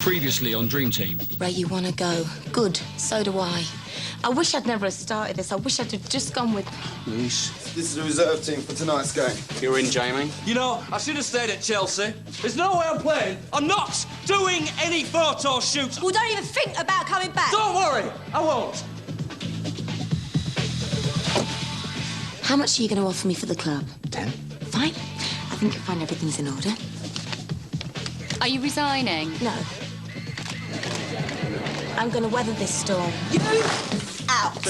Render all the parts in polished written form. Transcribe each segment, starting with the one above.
Previously on Dream Team. Ray, you want to go? Good. So do I. I wish I'd never have started this. I wish I'd have just gone with... Luis. This is the reserve team for tonight's game. You're in, Jamie. You know, I should have stayed at Chelsea. There's no way I'm playing. I'm not doing any photo shoots. Well, don't even think about coming back. Don't worry, I won't. How much are you going to offer me for the club? 10. Fine. I think you'll find everything's in order. Are you resigning? No. I'm going to weather this storm. You out.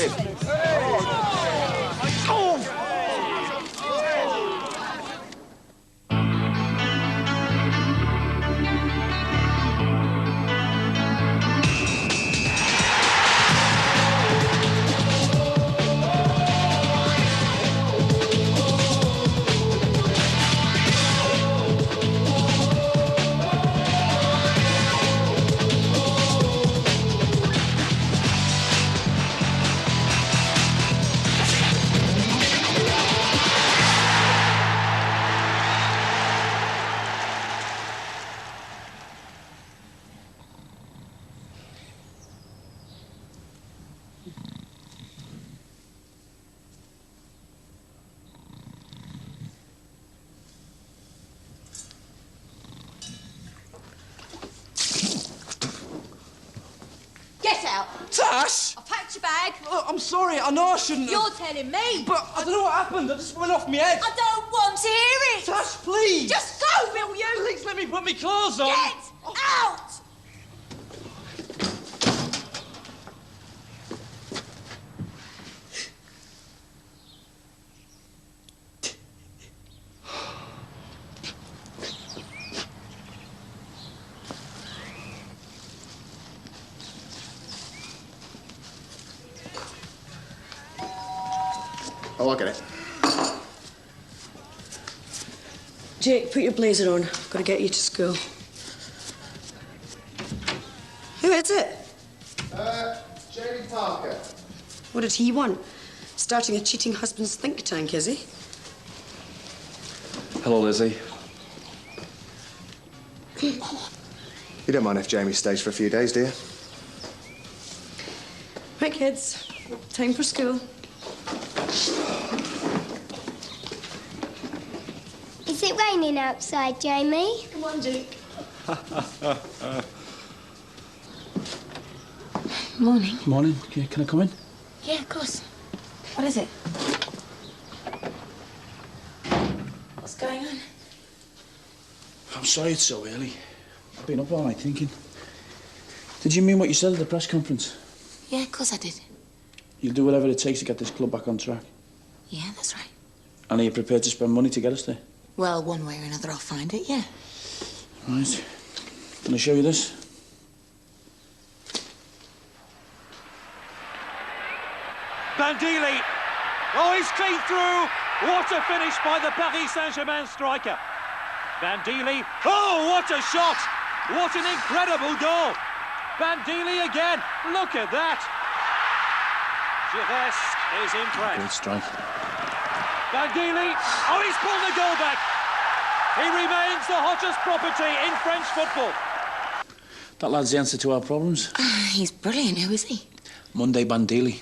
Get out. Tash! I've packed your bag. Look, I'm sorry, I know I shouldn't have... You're telling me. But I don't know what happened. I just went off my head. I don't want to hear it. Tash, please! Just go, will you? Please let me put my clothes on. Get out. Oh, I get it. Jake, put your blazer on. Got to get you to school. Who is it? Jamie Parker. What did he want? Starting a cheating husband's think tank, is he? Hello, Lizzie. You don't mind if Jamie stays for a few days, do you? Right, kids. Time for school. Is it raining outside, Jamie? Come on, Jake. Morning. Morning. Can I come in? Yeah, of course. What is it? What's going on? I'm sorry it's so early. I've been up all night thinking. Did you mean what you said at the press conference? Yeah, of course I did. You'll do whatever it takes to get this club back on track. Yeah, that's right. And are you prepared to spend money to get us there? Well, one way or another, I'll find it, yeah. Right. Can I show you this? Bandili. Oh, he's clean through. What a finish by the Paris Saint-Germain striker. Bandili. Oh, what a shot. What an incredible goal. Bandili again. Look at that. Giresse is impressed. Great strike. Bandili. Oh, he's pulled the goal back. He remains the hottest property in French football. That lad's the answer to our problems. He's brilliant. Who is he? Monday Bandili.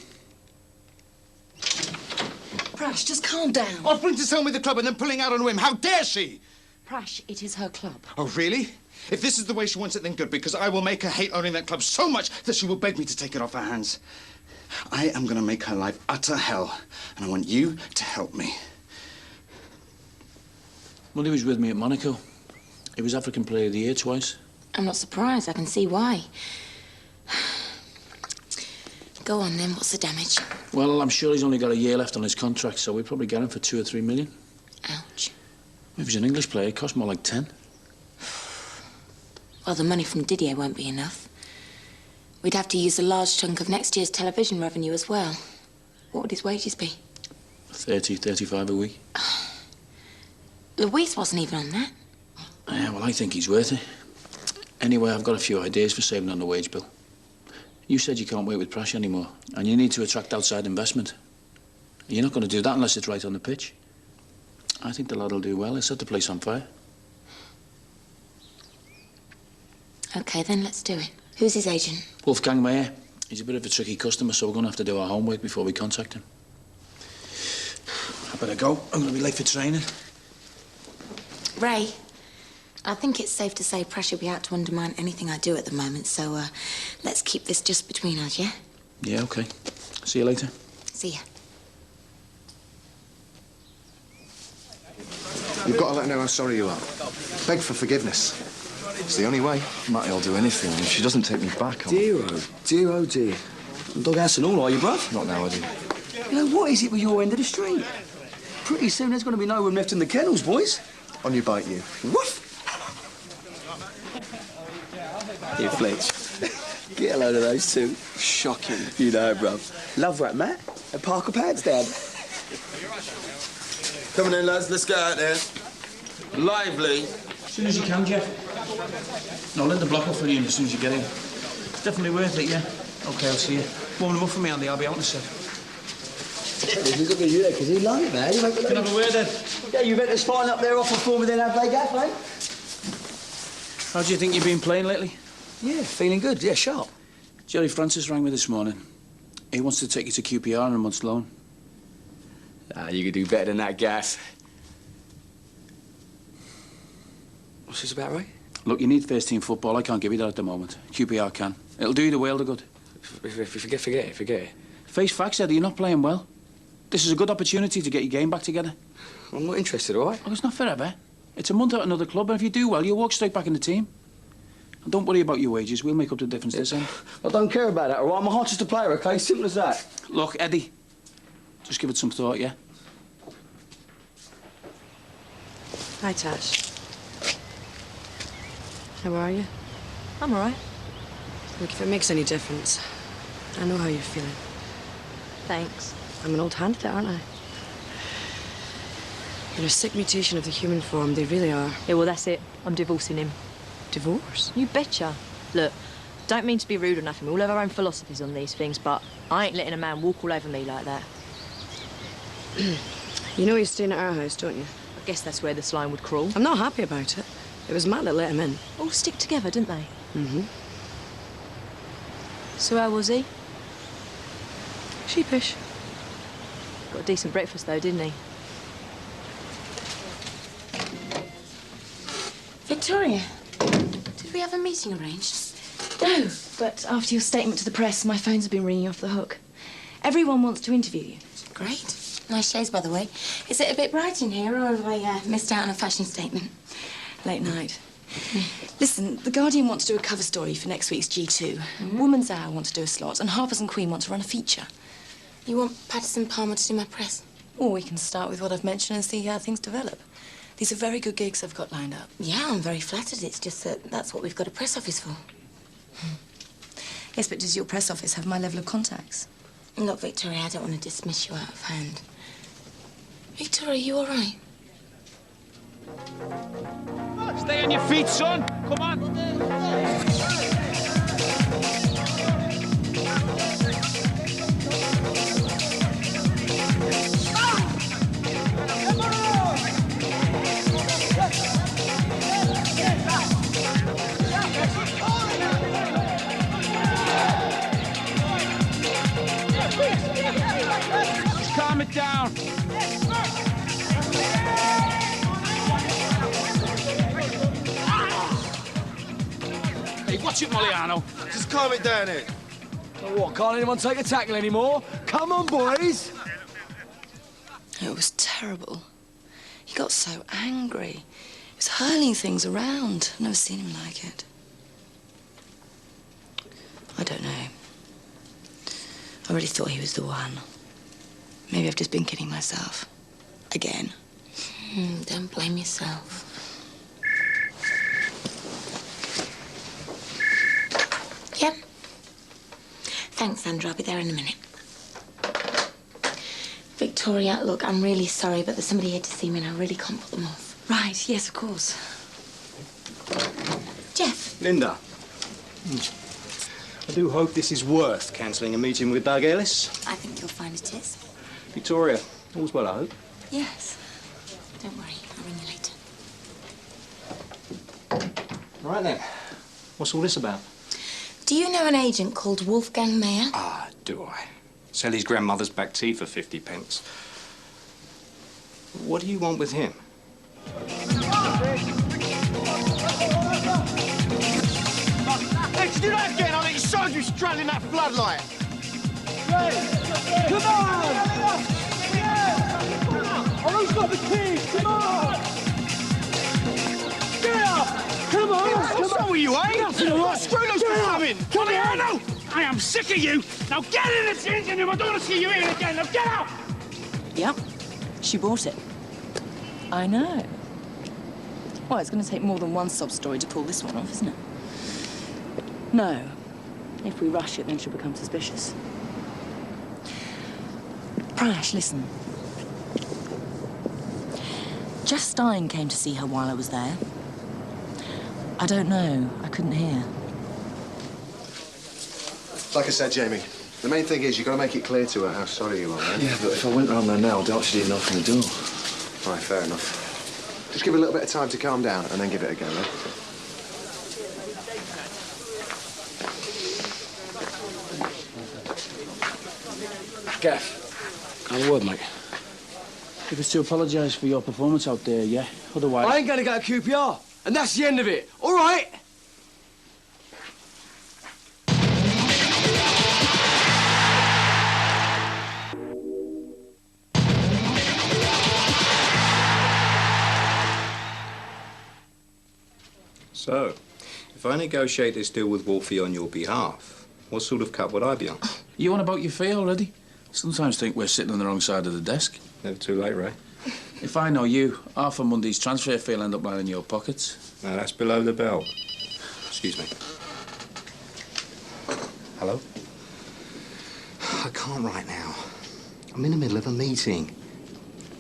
Prash, just calm down. Offering to sell me the club and then pulling out on a whim. How dare she? Prash, it is her club. Oh, really? If this is the way she wants it, then good, because I will make her hate owning that club so much that she will beg me to take it off her hands. I am going to make her life utter hell, and I want you to help me. Monday was with me at Monaco. He was African Player of the Year twice. I'm not surprised. I can see why. Go on, then. What's the damage? Well, I'm sure he's only got a year left on his contract, so we'd probably get him for 2 or 3 million. Ouch. If he's an English player, it costs more like 10. Well, the money from Didier won't be enough. We'd have to use a large chunk of next year's television revenue as well. What would his wages be? 30, 35 a week. Luis wasn't even on that. Yeah, well, I think he's worth it. Anyway, I've got a few ideas for saving on the wage bill. You said you can't work with Prash anymore, and you need to attract outside investment. You're not going to do that unless it's right on the pitch. I think the lad will do well. He'll set the place on fire. OK, then let's do it. Who's his agent? Wolfgang Mayer. He's a bit of a tricky customer, so we're going to have to do our homework before we contact him. I better go. I'm going to be late for training. Ray, I think it's safe to say pressure will be out to undermine anything I do at the moment, so let's keep this just between us, yeah? Yeah, OK. See you later. See ya. You've got to let her know how sorry you are. Beg for forgiveness. It's the only way. Matty'll do anything. If she doesn't take me back, I'll... Dear, oh dear. Doghouse and all, are you, bruv? Not now, I do. You know, what is it with your end of the street? Pretty soon there's going to be no room left in the kennels, boys. On your bite, you. What? You Fletch. Get a load of those two. Shocking. You know, bruv. Love rap, Matt. And Parker Pads, Dad. Coming in, lads. Let's get out there. Lively. As soon as you can, Jeff. No, let the block up for you as soon as you get in. It's definitely worth it, yeah? OK, I'll see you. Warm them up for me, Andy. I'll be out in a sec. He's looking at you there because he likes it, man. Can I have a word, then? Yeah, you better spine up there off the form and then have they gaff, mate? How do you think you've been playing lately? Yeah, feeling good. Yeah, sharp. Jerry Francis rang me this morning. He wants to take you to QPR on a month's loan. Ah, you could do better than that, Gaff. What's this about, Ray? Look, you need first-team football. I can't give you that at the moment. QPR can. It'll do you the world of good. If you forget it. Face facts, Eddie. You're not playing well. This is a good opportunity to get your game back together. I'm not interested, all right? Look, it's not forever. It's a month at another club, and if you do well, you'll walk straight back in the team. And don't worry about your wages. We'll make up the difference this end. I don't care about that, all right? My heart's just a player, OK? Simple as that. Look, Eddie, just give it some thought, yeah? Hi, Tash. How are you? I'm all right. Look, if it makes any difference, I know how you're feeling. Thanks. I'm an old hand at it, aren't I? You're a sick mutation of the human form. They really are. Yeah, well, that's it. I'm divorcing him. Divorce? You betcha. Look, don't mean to be rude or nothing. We all have our own philosophies on these things, but I ain't letting a man walk all over me like that. You know you're staying at our house, don't you? I guess that's where this line would crawl. I'm not happy about it. It was Matt that let him in. All stick together, didn't they? Mm-hmm. So how was he? Sheepish. Got a decent breakfast, though, didn't he? Victoria, did we have a meeting arranged? No, but after your statement to the press, my phones have been ringing off the hook. Everyone wants to interview you. Great. Nice shades, by the way. Is it a bit bright in here, or have I missed out on a fashion statement? Late night. Listen, The Guardian wants to do a cover story for next week's G2. Woman's Hour want to do a slot, and Harper's and Queen want to run a feature. You want Patterson Palmer to do my press? Or we can start with what I've mentioned and see how things develop. These are very good gigs I've got lined up. Yeah, I'm very flattered. It's just that that's what we've got a press office for. Yes, but does your press office have my level of contacts? Look, Victoria, I don't want to dismiss you out of hand. Victoria, you all right? Stay on your feet, son. Come on. Calm it down. Hey, watch it, Moliano. Just calm it down, Ed. Oh, what, can't anyone take a tackle anymore? Come on, boys! It was terrible. He got so angry. He was hurling things around. I've never seen him like it. I don't know. I really thought he was the one. Maybe I've just been kidding myself. Again. Don't blame yourself. Yep. Thanks, Sandra. I'll be there in a minute. Victoria, look, I'm really sorry, but there's somebody here to see me and I really can't put them off. Right, yes, of course. Jeff. Linda. I do hope this is worth cancelling a meeting with Doug Ellis. I think you'll find it is. Victoria, all's well, I hope. Yes. Don't worry, I'll ring you later. Right then. What's all this about? Do you know an agent called Wolfgang Mayer? Ah, do I? Sell his grandmother's back tea for 50 pence. What do you want with him? Hey, did you not get on it? You saw you straddling that floodlight. Come on! Oh, who's got the keys? Come on! Get up! Come on! What's wrong with you, eh? Screw those coming! Come here! No! I am sick of you! Now get in this engine room! I don't want to see you here again! Now get out! Yep, she bought it. I know. Well, it's going to take more than one sob story to pull this one off, isn't it? No. If we rush it, then she'll become suspicious. Prash, listen. Jeff Stein came to see her while I was there. I don't know. I couldn't hear. Like I said, Jamie, the main thing is you've got to make it clear to her how sorry you are, right? Yeah, but if I went round there now, Doc should even open the door. All right, fair enough. Just give her a little bit of time to calm down and then give it a go, right? Gaff, have a word, mate. If it's to apologise for your performance out there, yeah? Otherwise... I ain't going to go to QPR, and that's the end of it. All right? So, if I negotiate this deal with Wolfie on your behalf, what sort of cut would I be on? You on about your fee already? Sometimes think we're sitting on the wrong side of the desk. Never too late, Ray. If I know you, half of Monday's transfer fee will end up lying in your pockets. No, that's below the belt. Excuse me. Hello? I can't right now. I'm in the middle of a meeting.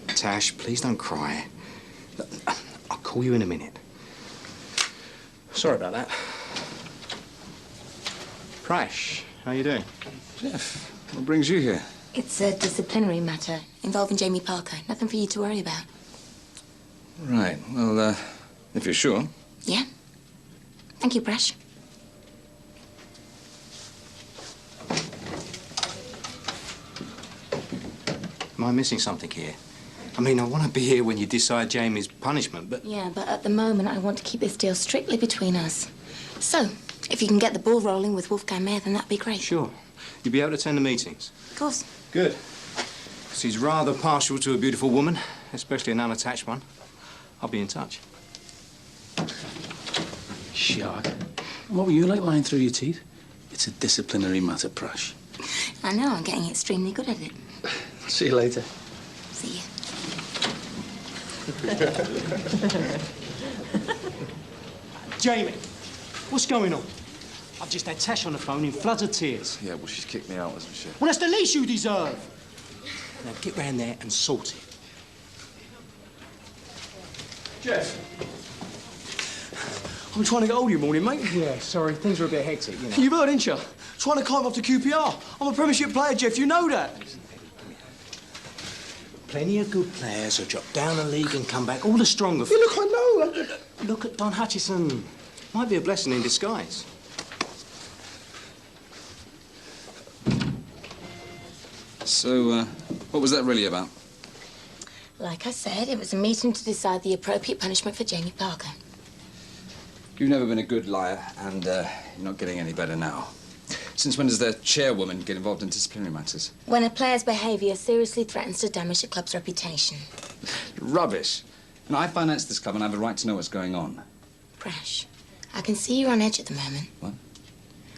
Tash, please don't cry. I'll call you in a minute. Sorry about that. Prash, how you doing? Jeff, what brings you here? It's a disciplinary matter involving Jamie Parker. Nothing for you to worry about. Right, well, if you're sure. Yeah? Thank you, Prash. Am I missing something here? I mean, I want to be here when you decide Jamie's punishment, but... Yeah, but at the moment, I want to keep this deal strictly between us. So, if you can get the ball rolling with Wolfgang Mayer, then that'd be great. Sure. You'll be able to attend the meetings? Of course. Good. Because he's rather partial to a beautiful woman, especially an unattached one. I'll be in touch. Shark. What were you like lying through your teeth? It's a disciplinary matter, Prash. I know, I'm getting extremely good at it. See you later. See you. Jamie, what's going on? I've just had Tash on the phone in floods of tears. Yeah, well, she's kicked me out, hasn't she? Well, that's the least you deserve. Now, get round there and sort it. Jeff. I'm trying to get hold of you, morning, mate. Yeah, sorry, things are a bit hectic, you know. You've heard, ain't you? Trying to climb up to QPR. I'm a Premiership player, Jeff. You know that. Plenty of good players who drop down the league and come back all the stronger. Yeah, look, I know. Look at Don Hutchison. Might be a blessing in disguise. So, what was that really about? Like I said, it was a meeting to decide the appropriate punishment for Jamie Parker. You've never been a good liar, and you're not getting any better now. Since when does the chairwoman get involved in disciplinary matters? When a player's behaviour seriously threatens to damage the club's reputation. Rubbish. And I finance this club and I have a right to know what's going on. Prash, I can see you're on edge at the moment. What?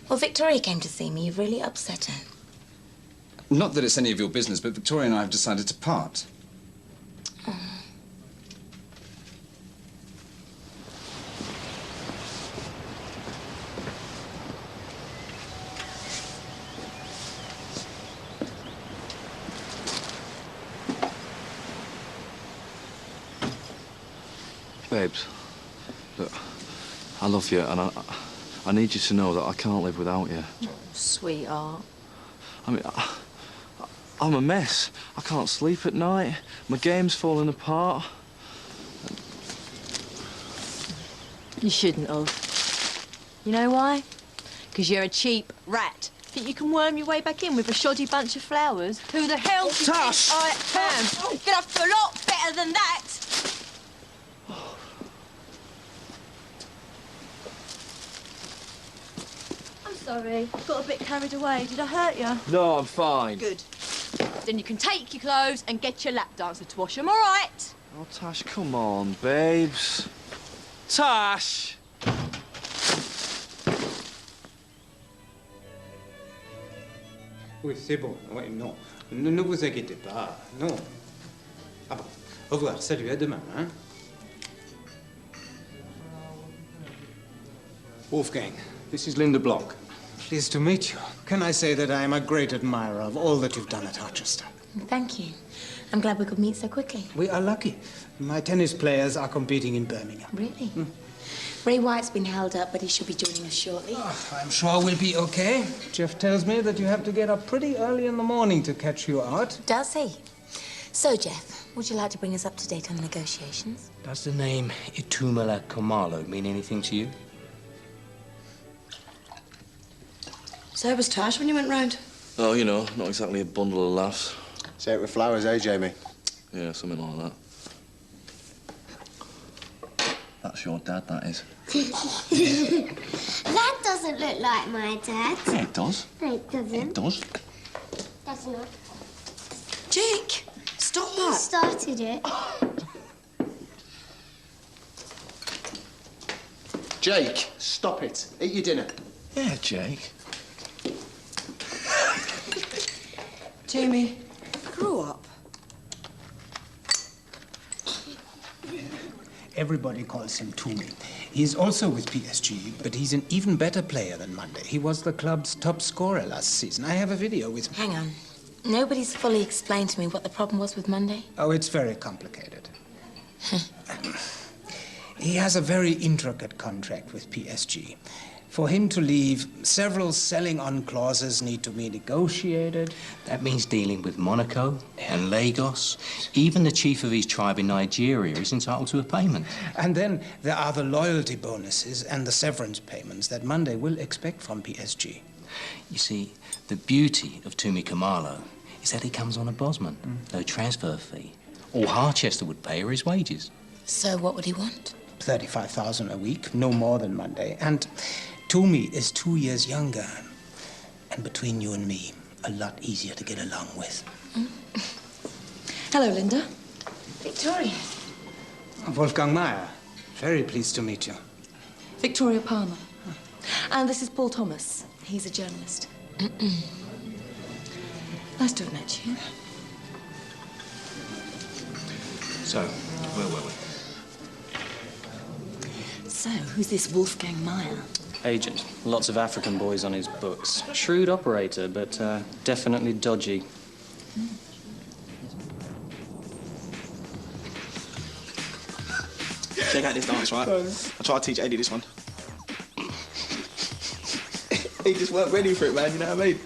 Well, Victoria came to see me. You've really upset her. Not that it's any of your business, but Victoria and I have decided to part. Oh. Babes, look, I love you, and I need you to know that I can't live without you. Sweetheart. I mean, I'm a mess. I can't sleep at night. My game's falling apart. You shouldn't have. You know why? Because you're a cheap rat. Think you can worm your way back in with a shoddy bunch of flowers? Who the hell do you think I am? You're gonna have to do a lot better than that. I'm sorry. Got a bit carried away. Did I hurt you? No, I'm fine. Good. Then you can take your clothes and get your lap dancer to wash them, all right? Oh, Tash, come on, babes. Tash! Oui, c'est bon. Oui, non. Ne vous inquiétez pas. Non. Ah bon. Au revoir. Salut, à demain. Hein? Wolfgang, this is Linda Block. Pleased to meet you. Can I say that I am a great admirer of all that you've done at Harchester? Thank you. I'm glad we could meet so quickly. We are lucky. My tennis players are competing in Birmingham. Really? Ray White's been held up, but he should be joining us shortly. I'm sure we'll be okay. Jeff tells me that you have to get up pretty early in the morning to catch you out. Does he? So, Jeff, would you like to bring us up to date on the negotiations? Does the name Itumala Khumalo mean anything to you? So was Tash when you went round? Oh, you know, not exactly a bundle of laughs. Say it with flowers, eh, Jamie? Yeah, something like that. That's your dad, that is. That doesn't look like my dad. Yeah, it does. No, it doesn't. It does. That's not. Jake, stop You that. started it. Jake, stop it. Eat your dinner. Yeah, Jake. Jamie, grow up. Everybody calls him Toomey. He's also with PSG, but he's an even better player than Monday. He was the club's top scorer last season. I have a video with him. Hang on. Nobody's fully explained to me what the problem was with Monday. Oh, it's very complicated. He has a very intricate contract with PSG. For him to leave, several selling-on clauses need to be negotiated. That means dealing with Monaco and Lagos. Even the chief of his tribe in Nigeria is entitled to a payment. And then there are the loyalty bonuses and the severance payments that Monday will expect from PSG. You see, the beauty of Toomey Khumalo is that he comes on a Bosman. No transfer fee. All Harchester would pay are his wages. So what would he want? 35,000 a week, no more than Monday. And Toomey is 2 years younger. And between you and me, a lot easier to get along with. Hello, Linda. Victoria. Wolfgang Meyer, very pleased to meet you. Victoria Palmer. And this is Paul Thomas. He's a journalist. Nice to have met you. So, where were we? So, who's this Wolfgang Meyer? Agent. Lots of African boys on his books. Shrewd operator, but definitely dodgy. Check out this dance, right? I try to teach Eddie this one. He just weren't ready for it, man, you know what I mean?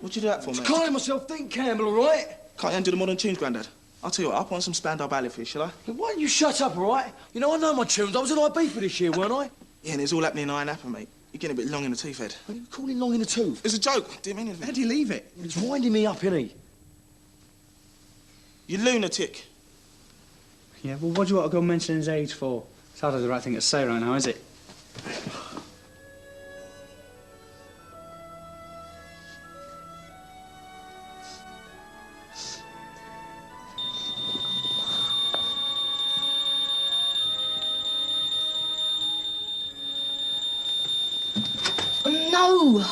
What'd you do that for, man? Can't let myself think, Campbell, all right? Can't you undo the modern tunes, Grandad? I'll tell you what, I'll put on some Spandau Ballet for you, shall I? Why don't you shut up, all right? You know, I know my tunes. I was in Ibiza this year, weren't I? Yeah, and it's all happening in Iron Apple, mate. You're getting a bit long in the tooth, Ed. What are you calling long in the tooth? It's a joke. Didn't mean anything. How'd you leave it? It's winding me up, innit? You lunatic. Yeah, well, what do you want to go mention his age for? It's hardly the right thing to say right now, is it? No!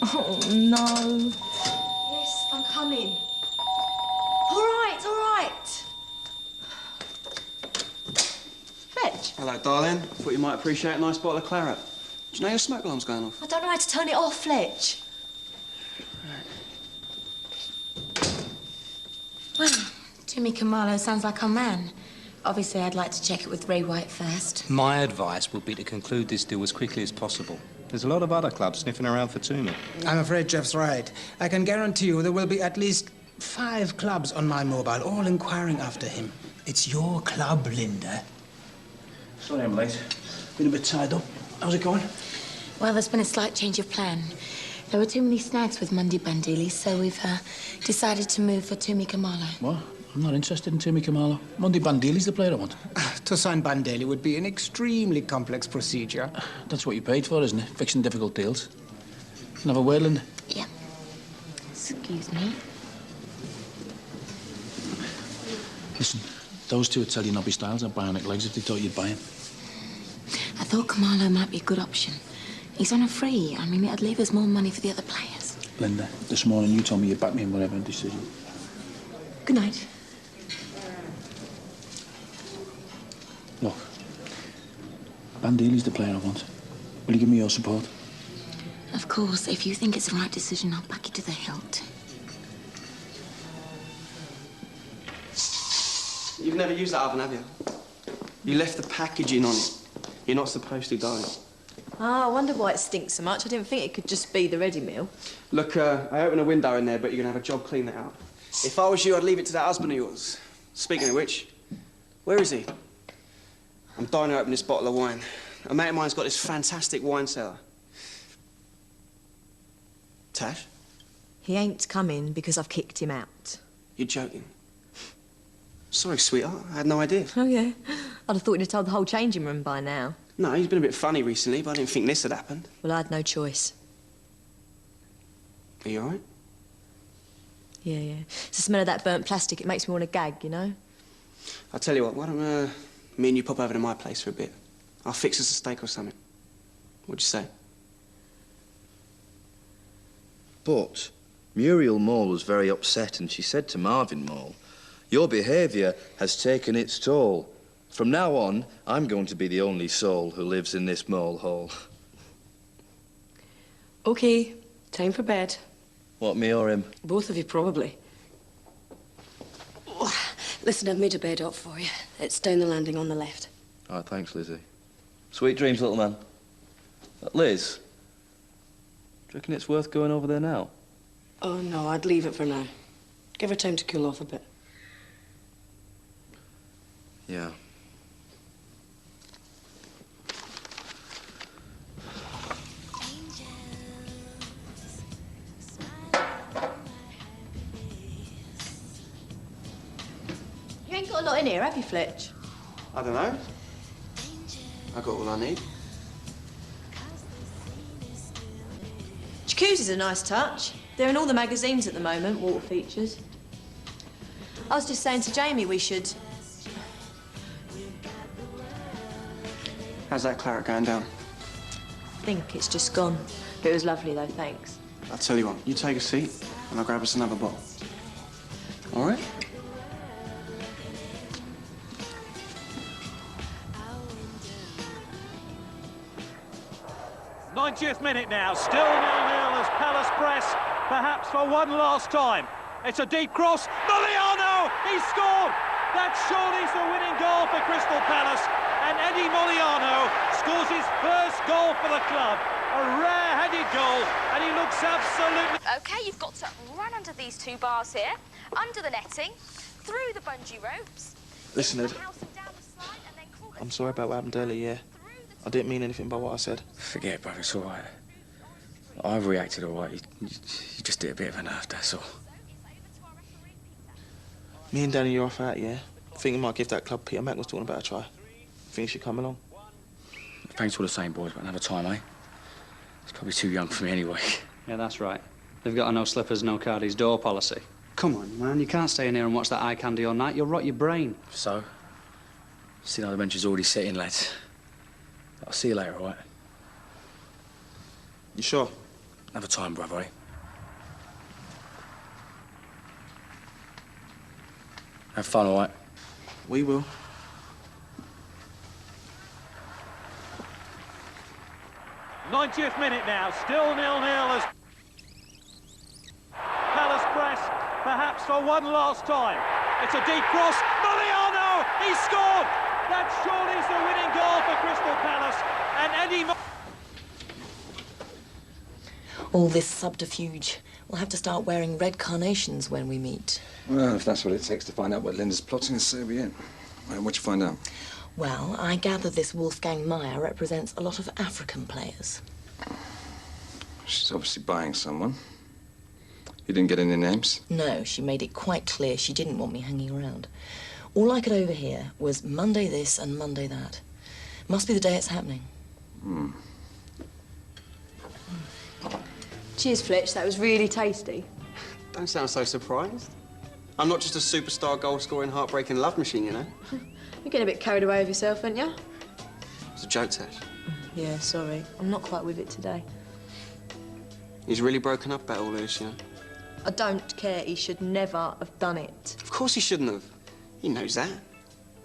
Oh, no. Yes, I'm coming. All right, all right. Fletch. Hello, darling. Thought you might appreciate a nice bottle of claret. Do you know your smoke alarm's going off? I don't know how to turn it off, Fletch. Well, Jimmy Khumalo sounds like our man. Obviously, I'd like to check it with Ray White first. My advice would be to conclude this deal as quickly as possible. There's a lot of other clubs sniffing around for Toomey. I'm afraid Jeff's right. I can guarantee you there will be at least 5 clubs on my mobile, all inquiring after him. It's your club, Linda. Sorry I'm late. Been a bit tied up. How's it going? Well, there's been a slight change of plan. There were too many snags with Mundi Bandili, so we've decided to move for Tumi Kamalo. What? I'm not interested in Tumi Kamalo. Mundi Bandili's the player I want. To sign Bandeli would be an extremely complex procedure. That's what you paid for, isn't it? Fixing difficult deals. Can I have a word, Linda? Yeah. Excuse me. Listen, those two would tell you Nobby Styles had bionic legs if they thought you'd buy him. I thought Kamalo might be a good option. He's on a free. I mean, it'd leave us more money for the other players. Linda, this morning you told me you'd back me in whatever decision. Good night. Look, Bandili's the player I want. Will you give me your support? Of course, if you think it's the right decision, I'll back you to the hilt. You've never used that oven, have you? You left the packaging on it. You're not supposed to, darling. Ah, I wonder why it stinks so much. I didn't think it could just be the ready meal. Look, I opened a window in there, but you're going to have a job cleaning it out. If I was you, I'd leave it to that husband of yours. Speaking of which, where is he? I'm dying to open this bottle of wine. A mate of mine's got this fantastic wine cellar. Tash? He ain't coming because I've kicked him out. You're joking. Sorry, sweetheart. I had no idea. Oh, yeah? I'd have thought you'd have told the whole changing room by now. No, he's been a bit funny recently, but I didn't think this had happened. Well, I had no choice. Are you all right? Yeah, yeah. It's the smell of that burnt plastic. It makes me want to gag, you know? I'll tell you what, why don't me and you pop over to my place for a bit? I'll fix us a steak or something. What'd you say? But Muriel Mole was very upset and she said to Marvin Mole, "Your behaviour has taken its toll. From now on, I'm going to be the only soul who lives in this mole hole." OK, time for bed. What, me or him? Both of you, probably. Oh, listen, I've made a bed up for you. It's down the landing on the left. Oh, thanks, Lizzie. Sweet dreams, little man. Liz, do you reckon it's worth going over there now? Oh, no, I'd leave it for now. Give her time to cool off a bit. Yeah. You ain't got a lot in here, have you, Fletch? I don't know. I got all I need. Jacuzzi's a nice touch. They're in all the magazines at the moment, water features. I was just saying to Jamie we should... How's that claret going down? I think it's just gone. It was lovely, though, thanks. I'll tell you what, you take a seat and I'll grab us another bottle. All right? '90th minute now, still 0-0 as Palace press, perhaps for one last time. It's a deep cross. Moliano! He scored! That surely's the winning goal for Crystal Palace. And Eddie Moliano scores his first goal for the club. A rare-headed goal, and he looks absolutely... OK, you've got to run under these two bars here, under the netting, through the bungee ropes. Listen, Ed. I'm sorry about what happened earlier, yeah. I didn't mean anything by what I said. Forget it, brother, it's all right. I've reacted all right. You just did a bit of a nerve, that's all. Me and Danny are off out, yeah? Thinking might give that club Peter Mac was talking about a try. Think you should come along? Thanks all the same, boys, but another time, eh? It's probably too young for me anyway. Yeah, that's right. They've got a no slippers, no cardies door policy. Come on, man, you can't stay in here and watch that eye candy all night. You'll rot your brain. So? See how the bench is already sitting, lads. I'll see you later, all right? You sure? Another time, brother, eh? Have fun, all right? We will. '90th minute now, still 0-0 as Palace press, perhaps for one last time. It's a deep cross. Moliano! He scored! That surely's the winning goal for Crystal Palace. And Eddie... All this subterfuge. We'll have to start wearing red carnations when we meet. Well, if that's what it takes to find out what Linda's plotting, so be it. What'd you find out? Well, I gather this Wolfgang Meyer represents a lot of African players. She's obviously buying someone. You didn't get any names? No, she made it quite clear she didn't want me hanging around. All I could overhear was Monday this and Monday that. Must be the day it's happening. Hmm. Cheers, Fletch. That was really tasty. Don't sound so surprised. I'm not just a superstar goal-scoring, heartbreaking love machine, you know. You're getting a bit carried away with yourself, aren't you? It's a joke, Tash. Yeah, sorry. I'm not quite with it today. He's really broken up about all this, you know. I don't care. He should never have done it. Of course he shouldn't have. He knows that.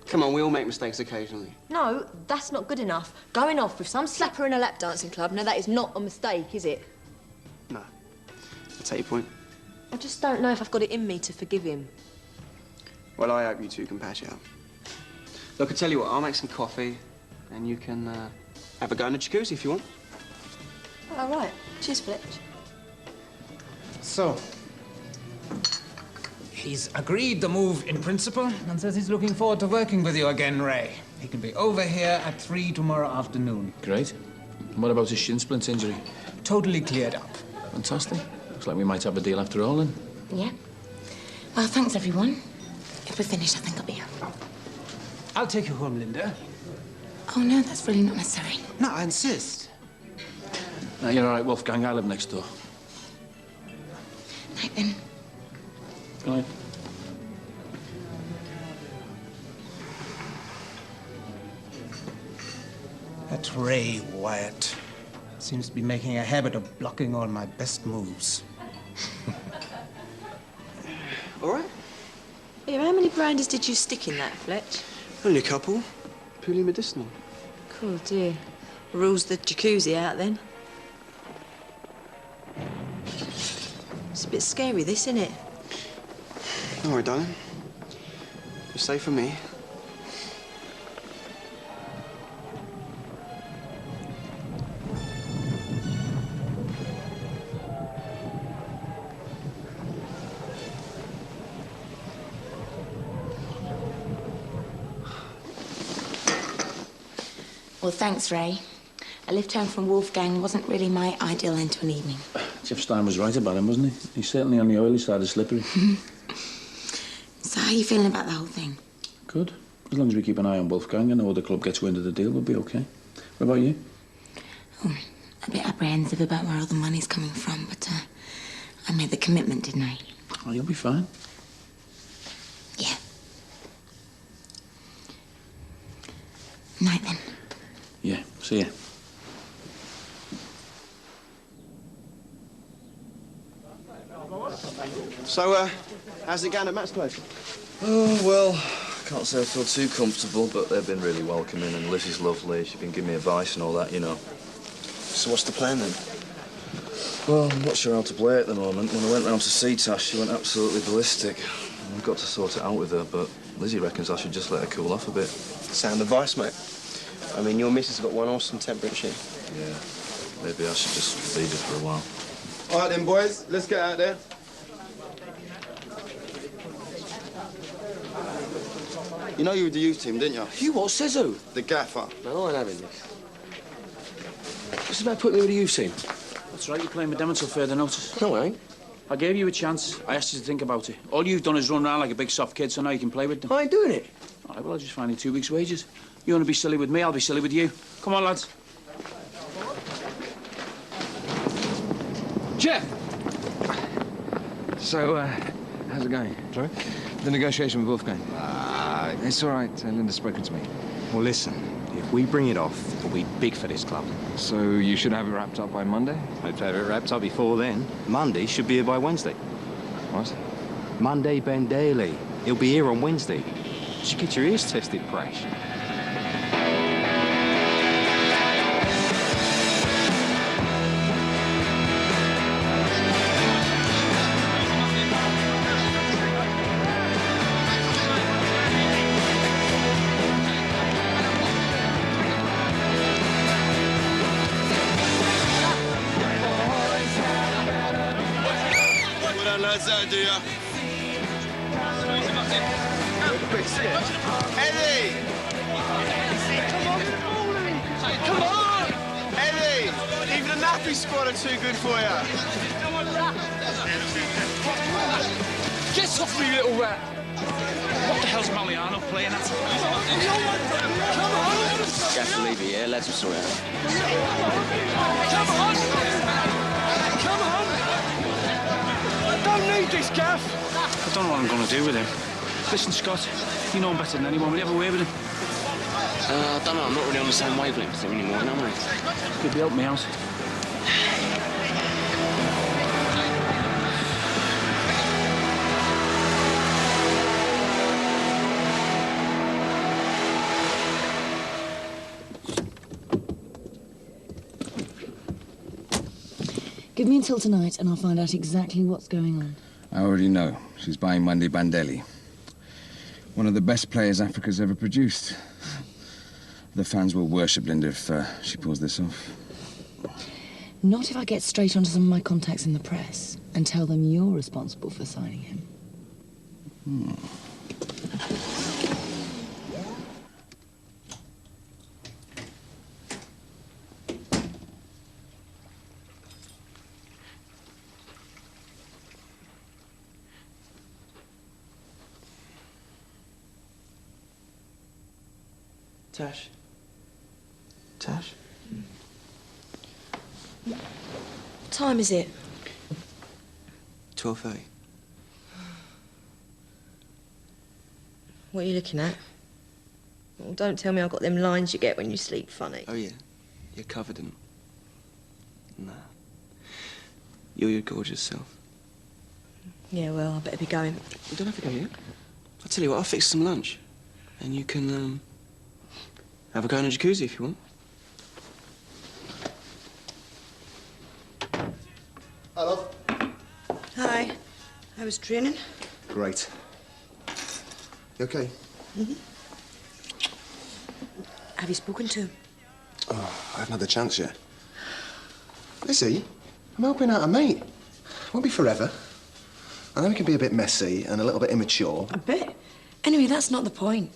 Come on, we all make mistakes occasionally. No, that's not good enough. Going off with some slapper in a lap dancing club, now that is not a mistake, is it? No. I take your point. I just don't know if I've got it in me to forgive him. Well, I hope you two can patch it up. Look, I tell you what, I'll make some coffee, and you can have a go in the jacuzzi if you want. All right. Cheers, Fletch. So, he's agreed the move in principle and says he's looking forward to working with you again, Ray. He can be over here at 3 tomorrow afternoon. Great. And what about his shin splint injury? Totally cleared up. Fantastic. Looks like we might have a deal after all, then. Yeah. Well, thanks, everyone. If we're finished, I think I'll be here. I'll take you home, Linda. Oh, no, that's really not necessary. No, I insist. No, you're all right, Wolfgang. I live next door. Night, then. Good night. That Ray Wyatt seems to be making a habit of blocking all my best moves. All right. Yeah, how many brandies did you stick in that, Fletch? Only a couple. Purely medicinal. Cool, dear. Rules the jacuzzi out, then. It's a bit scary, this, isn't it? Don't worry, darling. You're safe from me. Well, thanks, Ray. A lift home from Wolfgang wasn't really my ideal end to an evening. Jeff Stein was right about him, wasn't he? He's certainly on the oily side of slippery. So how are you feeling about the whole thing? Good. As long as we keep an eye on Wolfgang and know the club gets wind of the deal, we'll be okay. What about you? Oh, a bit apprehensive about where all the money's coming from, but I made the commitment, didn't I? Oh, you'll be fine. Yeah. Night, then. Yeah, see ya. So, how's it going at Matt's place? Oh, well, can't say I feel too comfortable, but they've been really welcoming, and Liz is lovely. She's been giving me advice and all that, you know. So what's the plan, then? Well, I'm not sure how to play at the moment. When I went round to see Tash, she went absolutely ballistic. I've got to sort it out with her, but Lizzie reckons I should just let her cool off a bit. Sound advice, mate. I mean, your missus has got one awesome temper, hasn't she? Yeah, maybe I should just leave it for a while. All right, then, boys. Let's get out there. You know you were the youth team, didn't you? You what? Says who? The gaffer. No, I ain't having this. What's about putting me with the youth team? That's right, you're playing with them until further notice. No, I ain't. I gave you a chance. I asked you to think about it. All you've done is run around like a big soft kid, so now you can play with them. I ain't doing it. All right, well, I'll just find you 2 weeks' wages. You want to be silly with me, I'll be silly with you. Come on, lads. Jeff! So, how's it going? Sorry? The negotiation with Wolfgang. It's all right. Linda's spoken to me. Well, listen, if we bring it off, it'll be big for this club. So you should have it wrapped up by Monday? Hope to have it wrapped up before then. Monday should be here by Wednesday. What? Monday, Ben Daly. He'll be here on Wednesday. You should get your ears tested, Crash. Do you? Eddie! Daffy squad are too good for you. Get off me, little rat! What the hell's Mariano playing at? Come on! Gaff will leave you here. Let's sort it out. Come on! Come on! I don't need this, Gaff. I don't know what I'm going to do with him. Listen, Scott, you know him better than anyone. Will you have a word with him? I don't know. I'm not really on the same wavelength anymore, am I? Could you help me out? Give me until tonight and I'll find out exactly what's going on. I already know. She's buying Monday Bandelli. One of the best players Africa's ever produced. The fans will worship Linda if she pulls this off. Not if I get straight onto some of my contacts in the press and tell them you're responsible for signing him. Tash. Tash? What time is it? 12:30. What are you looking at? Well, don't tell me I've got them lines you get when you sleep funny. Oh, yeah? You're covered in them? Nah. You're your gorgeous self. Yeah, well, I better be going. You don't have to go yet. I'll tell you what, I'll fix some lunch. And you can, have a go in a jacuzzi if you want. Hello. Hi. I was training. Great. You okay? Mm-hmm. Have you spoken to him? Oh, I haven't had the chance yet. Lizzie, I'm helping out a mate. Won't be forever. I know it can be a bit messy and a little bit immature. A bit? Anyway, that's not the point.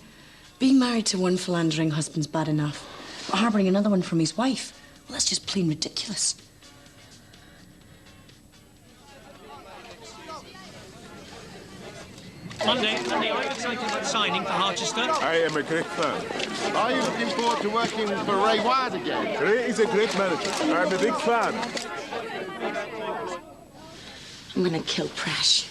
Being married to one philandering husband's bad enough. But harbouring another one from his wife, well, that's just plain ridiculous. Monday, are you excited about signing for Harchester? I am a great fan. Are you looking forward to working for Ray Wyatt again? Ray is a great manager. I'm a big fan. I'm gonna kill Prash.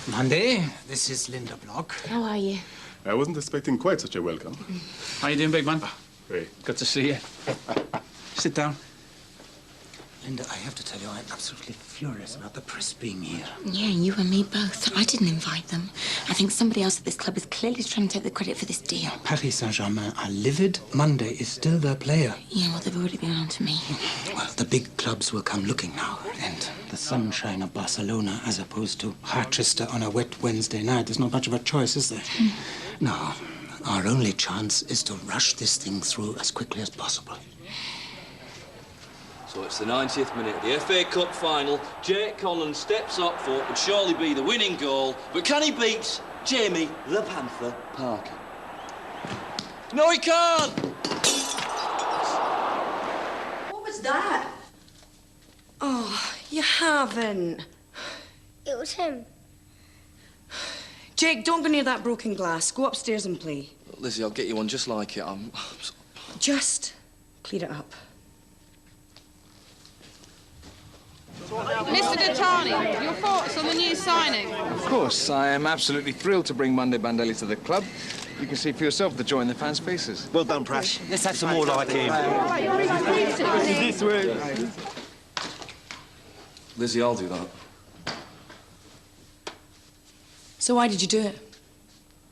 Monday, this is Linda Block. How are you? I wasn't expecting quite such a welcome. How you doing, big man? Ray. Good to see you. Sit down. Linda, I have to tell you, I'm absolutely furious about the press being here. Yeah, you and me both. I didn't invite them. I think somebody else at this club is clearly trying to take the credit for this deal. Paris Saint-Germain are livid. Monday is still their player. Yeah, well, they've already been on to me. Well, the big clubs will come looking now. And the sunshine of Barcelona as opposed to Harchester on a wet Wednesday night. There's not much of a choice, is there? No. Our only chance is to rush this thing through as quickly as possible. So it's the 90th minute of the FA Cup final. Jake Conlon steps up for what would surely be the winning goal, but can he beat Jamie the Panther Parker? No, he can't! What was that? Oh, you haven't. It was him. Jake, don't go near that broken glass. Go upstairs and play. Lizzie, I'll get you one just like it. Just clear it up. Mr. Datani, your thoughts on the new signing? Of course, I am absolutely thrilled to bring Monday Bandelli to the club. You can see for yourself the joy in the fans' faces. Well done, Prash. Let's have some more like him. This way. Lizzie, I'll do that. So why did you do it?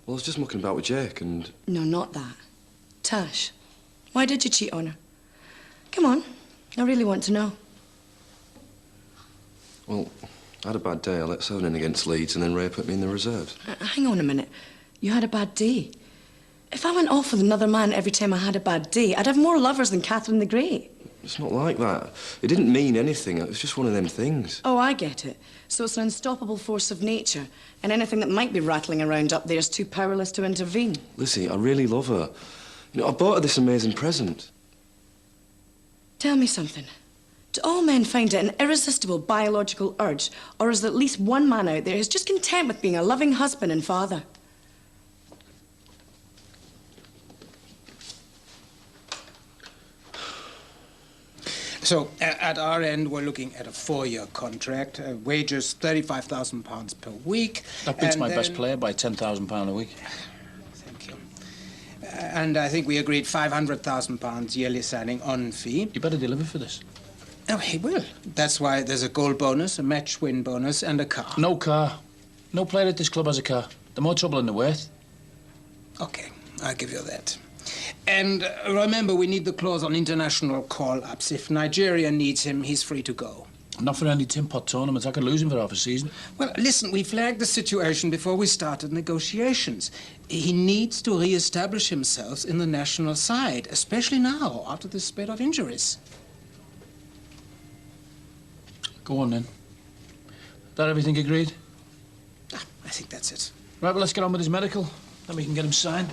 Well, I was just mucking about with Jake and... No, not that. Tash, why did you cheat on her? Come on, I really want to know. Well, I had a bad day. I let 7 in against Leeds and then Ray put me in the reserves. Hang on a minute. You had a bad day. If I went off with another man every time I had a bad day, I'd have more lovers than Catherine the Great. It's not like that. It didn't mean anything. It was just one of them things. Oh, I get it. So it's an unstoppable force of nature, and anything that might be rattling around up there is too powerless to intervene. Lizzie, I really love her. You know, I bought her this amazing present. Tell me something. Do all men find it an irresistible biological urge, or is there at least one man out there who's just content with being a loving husband and father? So, at our end, we're looking at a 4-year contract, wages £35,000 per week. That beats my best player by £10,000 a week. Thank you. And I think we agreed £500,000 yearly signing on fee. You better deliver for this. Oh, he will. That's why there's a goal bonus, a match win bonus, and a car. No car. No player at this club has a car. The more trouble in the worth. Okay, I'll give you that. And remember, we need the clause on international call-ups. If Nigeria needs him, he's free to go. Not for any tin pot tournaments. I could lose him for half a season. Well, listen, we flagged the situation before we started negotiations. He needs to re-establish himself in the national side, especially now, after this spate of injuries. Go on, then. That everything agreed? I think that's it. Right, well, let's get on with his medical. Then we can get him signed.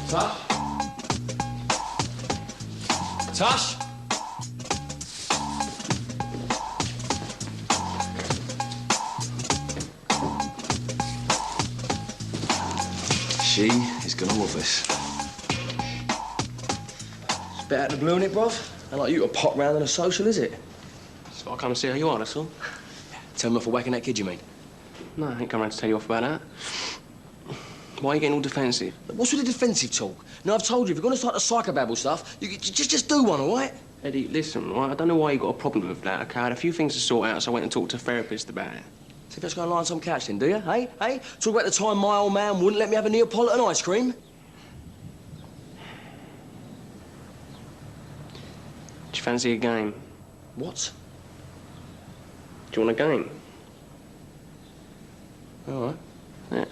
Tash? Tash? She is gonna love this. It's better to blue in it, bruv. Ain't like you to pop round on a social, is it? So I'll come and see how you are, that's all. Tell me off for whacking that kid, you mean? No, I ain't come round to tell you off about that. Why are you getting all defensive? What's with the defensive talk? Now, I've told you, if you're going to start the psychobabble stuff, you just do one, all right? Eddie, listen, right? I don't know why you got a problem with that, OK? I had a few things to sort out, so I went and talked to a therapist about it. So let's go and lie on some couch then, do you? Hey? Hey? Talk about the time my old man wouldn't let me have a Neapolitan ice cream? Do you fancy a game? What? Do you want a game? All right. Yeah.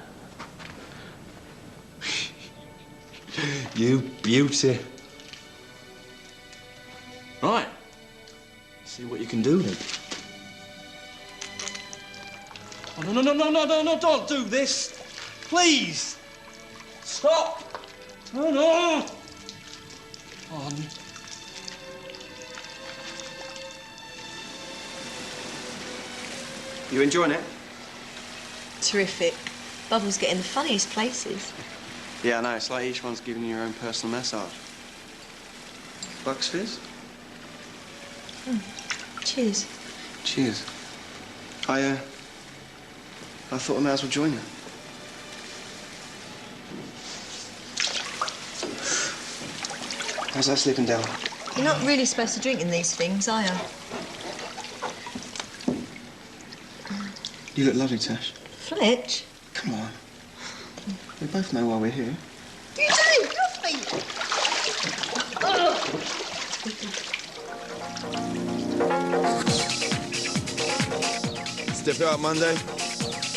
You beauty. Right. See what you can do then. Oh, no, don't do this. Please. Stop. No. On. You enjoying it? Terrific. Bubbles get in the funniest places. Yeah, I know. It's like each one's giving you your own personal massage. Bucks fizz? Cheers. Cheers. I thought I might as well join you. How's that slipping down? You're not really supposed to drink in these things, are you? You look lovely, Tash. Fletch? Come on. We both know why we're here. You do! Your feet! Step out Monday.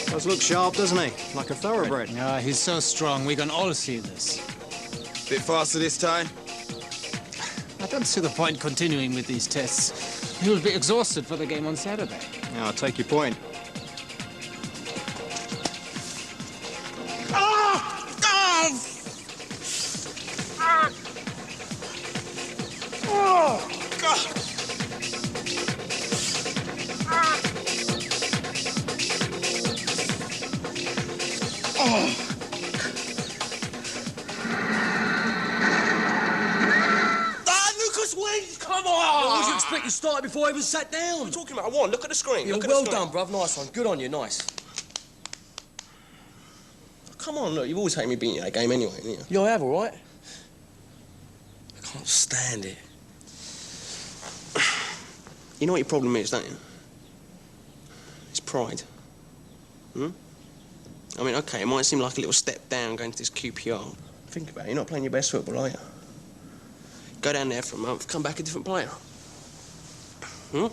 Does look sharp, doesn't he? Like a thoroughbred. Yeah, he's so strong. We can all see this. Bit faster this time. I don't see the point continuing with these tests. He'll be exhausted for the game on Saturday. Yeah, I'll take your point. You started before I even sat down. What are you talking about? I won. Look at the screen. Yeah, Look well at the screen. done, bruv. Nice one. Good on you. Nice. Come on, look. You've always hated me beating you at a game anyway, haven't you? Yeah, I have, all right. I can't stand it. You know what your problem is, don't you? It's pride. Hmm? I mean, OK, it might seem like a little step down going to this QPR. Think about it. You're not playing your best football, are you? Go down there for a month, come back a different player. Hmm?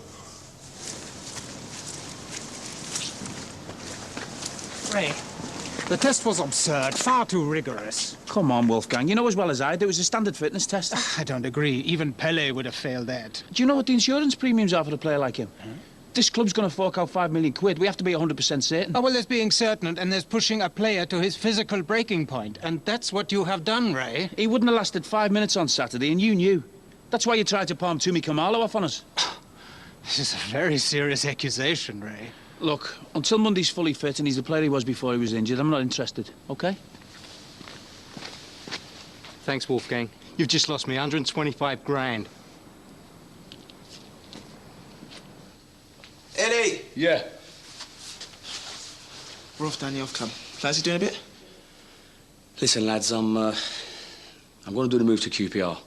Ray, The test was absurd, far too rigorous. Come on, Wolfgang. You know as well as I do, it was a standard fitness test. I don't agree. Even Pele would have failed that. Do you know what the insurance premiums are for a player like him? Huh? This club's going to fork out £5 million. We have to be 100% certain. Oh, well, there's being certain, and there's pushing a player to his physical breaking point. And that's what you have done, Ray. He wouldn't have lasted 5 minutes on Saturday, and you knew. That's why you tried to palm Tumi Kamalo off on us. This is a very serious accusation, Ray. Look, until Monday's fully fit and he's the player he was before he was injured, I'm not interested, OK? Thanks, Wolfgang. You've just lost me 125 grand. Eddie! Yeah? We're off down the off club. Fancy doing a bit? Listen, lads, I'm going to do the move to QPR.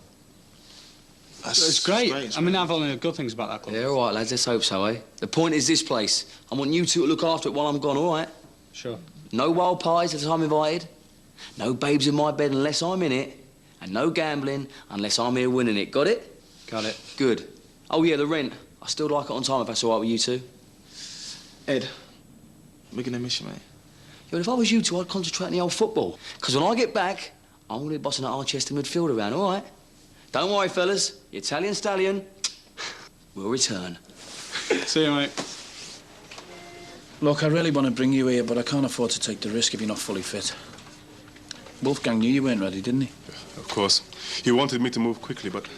That's great. I mean, I've only heard good things about that club. Yeah, all right, lads, let's hope so, eh? The point is this place. I want you two to look after it while I'm gone, all right? Sure. No wild parties unless I'm invited. No babes in my bed unless I'm in it. And no gambling unless I'm here winning it. Got it? Got it. Good. Oh, yeah, the rent. I still like it on time if that's all right with you two. Ed, we're going to miss you, mate. Yeah, well, if I was you two, I'd concentrate on the old football. Because when I get back, I'm going to be bossing that Archester midfield around, all right? Don't worry, fellas. The Italian stallion will return. See you, mate. Look, I really want to bring you here, but I can't afford to take the risk if you're not fully fit. Wolfgang knew you weren't ready, didn't he? Of course. He wanted me to move quickly, but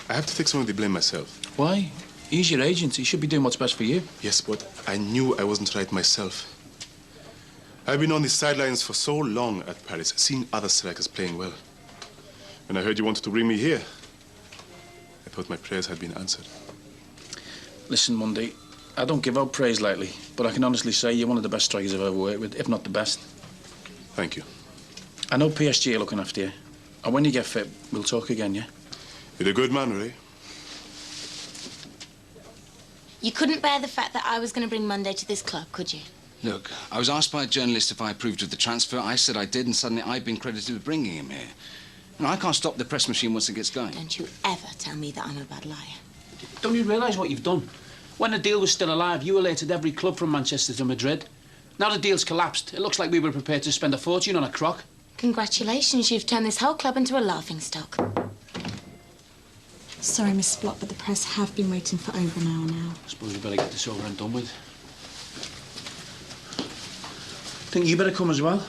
I have to take some of the blame myself. Why? He's your agent. He should be doing what's best for you. Yes, but I knew I wasn't right myself. I've been on the sidelines for so long at Paris, seeing other strikers playing well. When I heard you wanted to bring me here, I thought my prayers had been answered. Listen, Mundy, I don't give out praise lightly, but I can honestly say you're one of the best strikers I've ever worked with, if not the best. Thank you. I know PSG are looking after you. And when you get fit, we'll talk again, yeah? You're a good man, Ray. You couldn't bear the fact that I was going to bring Monday to this club, could you? Look, I was asked by a journalist if I approved of the transfer. I said I did, and suddenly I've been credited with bringing him here. No, I can't stop the press machine once it gets going. Don't you ever tell me that I'm a bad liar. Don't you realise what you've done? When the deal was still alive, you elated every club from Manchester to Madrid. Now the deal's collapsed. It looks like we were prepared to spend a fortune on a crock. Congratulations, you've turned this whole club into a laughingstock. Sorry, Miss Splott, but the press have been waiting for over an hour now. I suppose we better get this over and done with. Think you better come as well?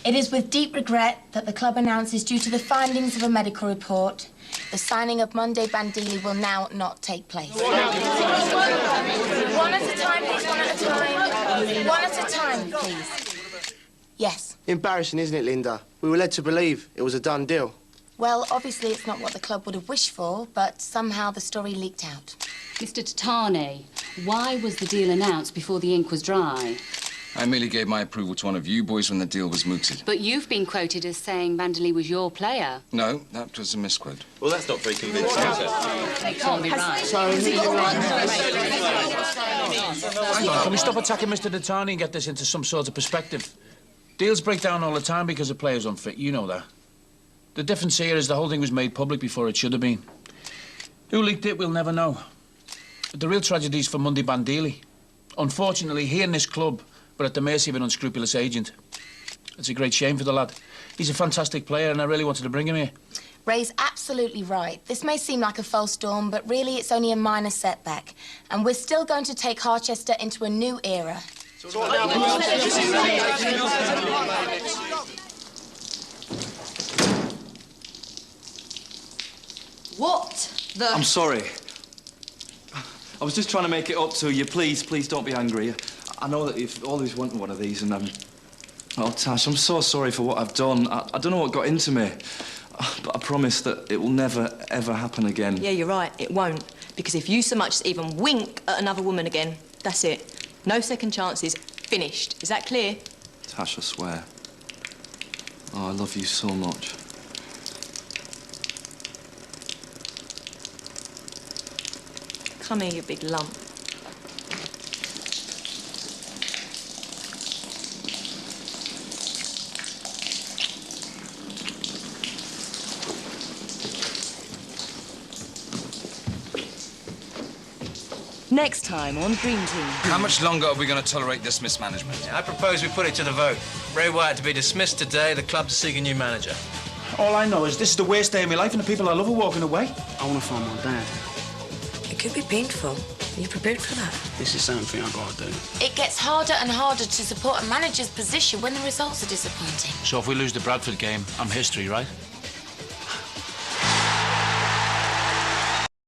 It is with deep regret that the club announces, due to the findings of a medical report, the signing of Monday Bandili will now not take place. One at a time, please, one at a time. One at a time, please. Yes. Embarrassing, isn't it, Linda? We were led to believe it was a done deal. Well, obviously it's not what the club would have wished for, but somehow the story leaked out. Mr. Tatane, why was the deal announced before the ink was dry? I merely gave my approval to one of you boys when the deal was mooted. But you've been quoted as saying Bandili was your player. No, that was a misquote. Well, that's not very convincing, is it? They can't be right. Can we stop attacking Mr. Tatane and get this into some sort of perspective? Deals break down all the time because a player's unfit. You know that. The difference here is the whole thing was made public before it should have been. Who leaked it, we'll never know. But the real tragedy's for Monday Bandili. Unfortunately, he and this club were at the mercy of an unscrupulous agent. It's a great shame for the lad. He's a fantastic player, and I really wanted to bring him here. Ray's absolutely right. This may seem like a false dawn, but really it's only a minor setback. And we're still going to take Harchester into a new era. What the... I'm sorry. I was just trying to make it up to you. Please don't be angry. I know that you've always wanted one of these, and oh, Tash, I'm so sorry for what I've done. I don't know what got into me, but I promise that it will never, ever happen again. Yeah, you're right, it won't. Because if you so much as even wink at another woman again, that's it. No second chances, finished. Is that clear? Tash, I swear. Oh, I love you so much. Come here, you big lump. Next time on Dream Team. How much longer are we going to tolerate this mismanagement? I propose we put it to the vote. Ray Wyatt to be dismissed today, the club to seek a new manager. All I know is this is the worst day of my life and the people I love are walking away. I want to find my dad. It could be painful. Are you prepared for that? This is something I've got to do. It gets harder and harder to support a manager's position when the results are disappointing. So if we lose the Bradford game, I'm history, right?